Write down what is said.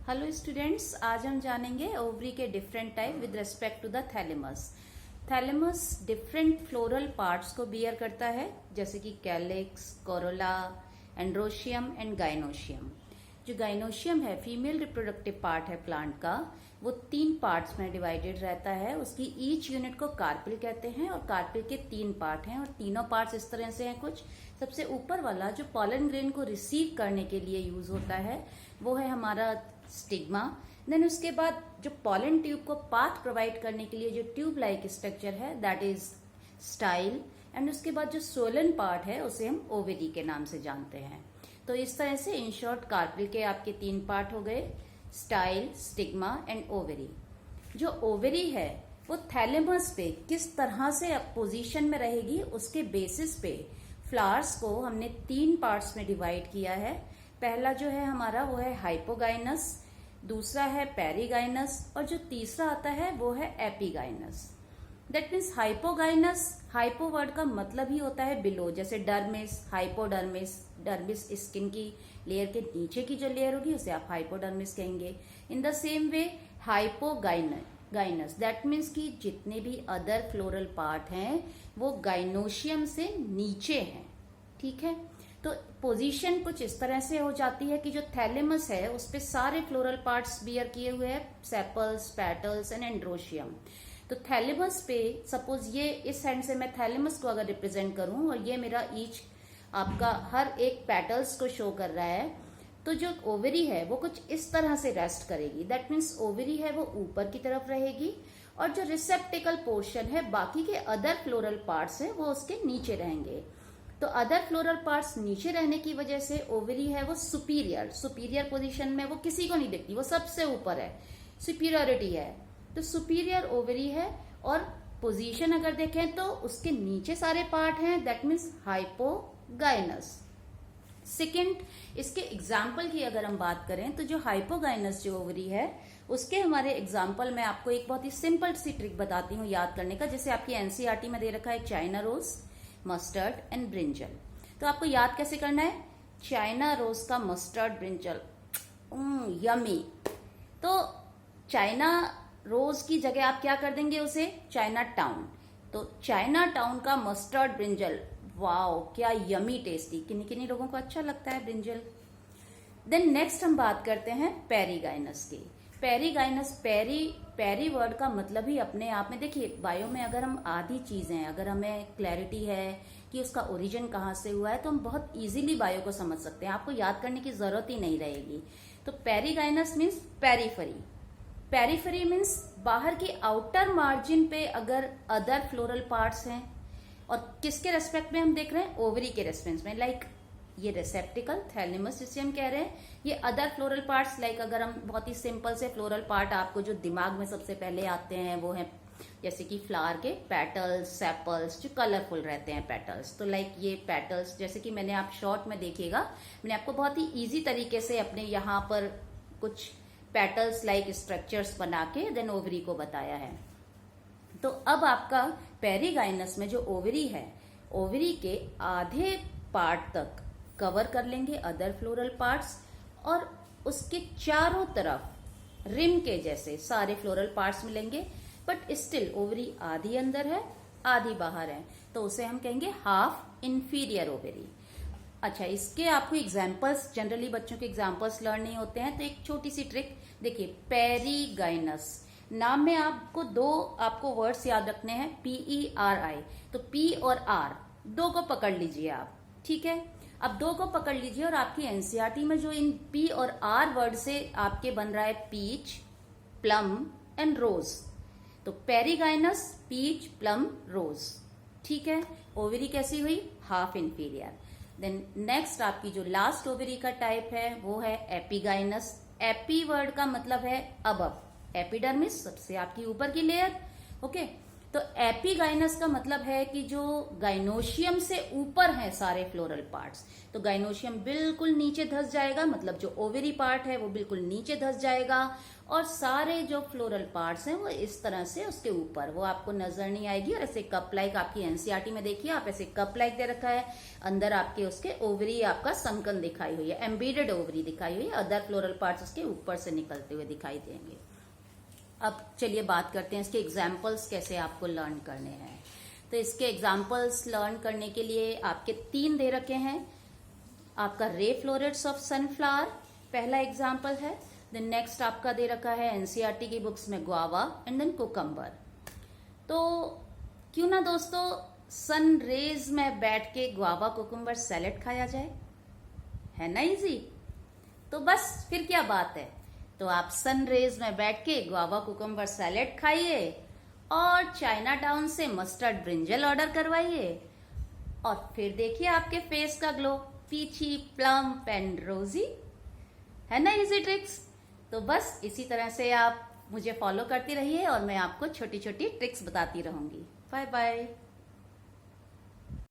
Hello students, आज हम जानेंगे ओवरी के different type with respect to the thalamus. Thalamus different floral parts को बियर करता है, जैसे कि calyx, corolla, androecium and gynoecium. जो गाइनोशियम है फीमेल रिप्रोडक्टिव पार्ट है प्लांट का, वो 3 पार्ट्स में डिवाइडेड रहता है। उसकी ईच यूनिट को कार्पिल कहते हैं और कार्पिल के 3 पार्ट हैं और तीनों पार्ट्स इस तरह से हैं कुछ। सबसे ऊपर वाला जो पॉलन ग्रेन को रिसीव करने के लिए यूज होता है वो है हमारा स्टिग्मा। देन उसके बाद जो पॉलन ट्यूब को पाथ प्रोवाइड करने के लिए जो ट्यूब लाइक स्ट्रक्चर है दैट इज स्टाइल। एंड उसके बाद जो सोलन पार्ट है उसे हम ओवेरी के नाम से जानते हैं। तो इस तरह से इन शॉर्ट कार्पिल के आपके 3 पार्ट हो गए, स्टाइल, स्टिग्मा एंड ओवेरी। जो ओवेरी है वो थैलेमस पे किस तरह से पोजीशन में रहेगी उसके बेसिस पे फ्लावर्स को हमने 3 पार्ट्स में डिवाइड किया है। पहला जो है हमारा वो है हाइपोगाइनस, दूसरा है पेरीगाइनस और जो तीसरा आता है वो है epigynous. That means hypogynous, hypo word का मतलब ही होता है बिलो, जैसे डर्मिस, हाइपोडर्मिस। डर्मिस स्किन की लेयर के नीचे की जो लेयर होगी उसे आप हाइपोडर्मिस कहेंगे। In the same way hypogynous that means कि जितने भी अदर फ्लोरल पार्ट हैं वो गाइनोशियम से नीचे हैं। ठीक है, तो पोजीशन कुछ इस तरह से हो जाती है कि जो थैलेमस है उस पे सारे फ्लोरल पार्ट्स बियर किए हुए हैं, सेपल्स, पेटल्स एंड एंड्रोशियम। तो थैलेमस पे सपोज ये इस हैंड से मैं थैलेमस को अगर रिप्रेजेंट करूं और ये मेरा ईच आपका हर एक पेटल्स को शो कर रहा है, तो जो ओवेरी है वो कुछ इस तरह से रेस्ट करेगी। दैट मीन्स ओवेरी है वो ऊपर की तरफ रहेगी और जो रिसेप्टिकल पोर्शन है बाकी के अदर फ्लोरल पार्ट्स है वो उसके नीचे रहेंगे। तो अदर फ्लोरल पार्ट्स नीचे रहने की वजह से ओवेरी है वो सुपीरियर पोजीशन में, वो किसी को नहीं दिखती, वो सबसे ऊपर है, सुपीरियरिटी है। तो सुपीरियर ओवेरी है और पोजीशन अगर देखें तो उसके नीचे सारे पार्ट हैं, दैट मीन्स हाइपोगाइनस। सेकेंड, इसके एग्जाम्पल की अगर हम बात करें तो जो हाइपोगाइनस जो ओवरी है उसके हमारे एग्जाम्पल में आपको एक बहुत ही सिंपल सी ट्रिक बताती हूँ याद करने का। जैसे आपकी एनसीईआरटी में दे रखा है China rose, mustard and brinjal. तो आपको याद कैसे करना है? चाइना रोज का मस्टर्ड ब्रिंजल, यमी। तो चाइना रोज की जगह आप क्या कर देंगे उसे? Chinatown. तो चाइना टाउन का मस्टर्ड ब्रिंजल, वाओ क्या यमी टेस्टी। किन्हीं किन्हीं लोगों को अच्छा लगता है ब्रिंजल। देन नेक्स्ट हम बात करते हैं पेरीगाइनस की। पेरीगाइनस, पेरी वर्ड का मतलब ही अपने आप में, देखिए बायो में अगर हम आधी चीजें अगर हमें क्लैरिटी है कि उसका ओरिजिन कहाँ से हुआ है तो हम बहुत इजीली बायो को समझ सकते हैं, आपको याद करने की जरूरत ही नहीं रहेगी। तो perigynous means periphery. Periphery means बाहर की आउटर मार्जिन पे अगर अदर फ्लोरल पार्ट्स हैं, और किसके रेस्पेक्ट में हम देख रहे हैं? ओवरी के रेस्पेक्ट में। लाइक ये रेसेप्टिकल थैलेमस जिसे हम कह रहे हैं, ये अदर फ्लोरल पार्ट्स। लाइक अगर हम बहुत ही सिंपल से फ्लोरल पार्ट आपको जो दिमाग में सबसे पहले आते हैं वो है जैसे कि फ्लावर के पेटल्स, सेपल्स जो कलरफुल रहते हैं पेटल्स। तो लाइक ये पेटल्स जैसे कि मैंने आप शॉर्ट में देखिएगा, मैंने आपको बहुत ही इजी तरीके से अपने यहाँ पर कुछ पेटल्स लाइक स्ट्रक्चर्स बना के देन ओवरी को बताया है। तो अब आपका पेरीगाइनस में जो ओवरी है, ओवरी के आधे पार्ट तक कवर कर लेंगे अदर फ्लोरल पार्ट्स और उसके चारों तरफ रिम के जैसे सारे फ्लोरल पार्ट्स मिलेंगे, बट स्टिल ओवरी आधी अंदर है आधी बाहर है, तो उसे हम कहेंगे हाफ इंफीरियर ओवरी। अच्छा, इसके आपको एग्जाम्पल्स, जनरली बच्चों के एग्जाम्पल्स लर्न नहीं होते हैं, तो एक छोटी सी ट्रिक देखिए। पेरीगाइनस नाम में आपको वर्ड्स याद रखने हैं, PERI। तो P और R दो को पकड़ लीजिए आप, ठीक है। अब दो को पकड़ लीजिए और आपकी एनसीईआरटी में जो इन P और R वर्ड से आपके बन रहा है पीच, प्लम एंड रोज। तो पेरीगाइनस, पीच, प्लम, रोज, ठीक है। ओवरी कैसी हुई? Half inferior. देन नेक्स्ट आपकी जो लास्ट ओवरी का टाइप है वो है एपीगाइनस। एपी वर्ड का मतलब है अबव, एपिडर्मिस सबसे आपकी ऊपर की लेयर, ओके। तो एपीगाइनस का मतलब है कि जो गाइनोशियम से ऊपर हैं सारे फ्लोरल पार्ट्स। तो गाइनोशियम बिल्कुल नीचे धंस जाएगा, मतलब जो ओवेरी पार्ट है वो बिल्कुल नीचे धंस जाएगा, और सारे जो फ्लोरल पार्ट्स हैं वो इस तरह से उसके ऊपर, वो आपको नजर नहीं आएगी। और ऐसे कप लाइक आपकी एनसीईआरटी में देखिए आप, ऐसे कप लाइक दे रखा है, अंदर आपके उसके ओवरी आपका संकन दिखाई हुई है, एम्बेडेड ओवरी दिखाई हुई है, अदर फ्लोरल पार्ट्स उसके ऊपर से निकलते हुए दिखाई देंगे। अब चलिए बात करते हैं इसके एग्जाम्पल्स कैसे आपको लर्न करने हैं। तो इसके एग्जाम्पल्स लर्न करने के लिए आपके 3 दे रखे हैं। आपका रे फ्लोरेट्स ऑफ सनफ्लावर पहला एग्जाम्पल है। देन नेक्स्ट आपका दे रखा है एनसीईआरटी की बुक्स में गुआवा एंड देन कुकम्बर। तो क्यों ना दोस्तों सन रेज में बैठ के गुआवा कुकम्बर सैलेड खाया जाए, है ना इजी। तो बस फिर क्या बात है, तो आप सन रेज में बैठ के गुआवा कुकम्बर सैलेड खाइए और चाइना टाउन से मस्टर्ड ब्रिंजल ऑर्डर करवाइए, और फिर देखिए आपके फेस का ग्लो, पीची प्लम्प एंड रोजी, है ना इजी ट्रिक्स। तो बस इसी तरह से आप मुझे फॉलो करती रहिए और मैं आपको छोटी छोटी ट्रिक्स बताती रहूंगी। Bye bye.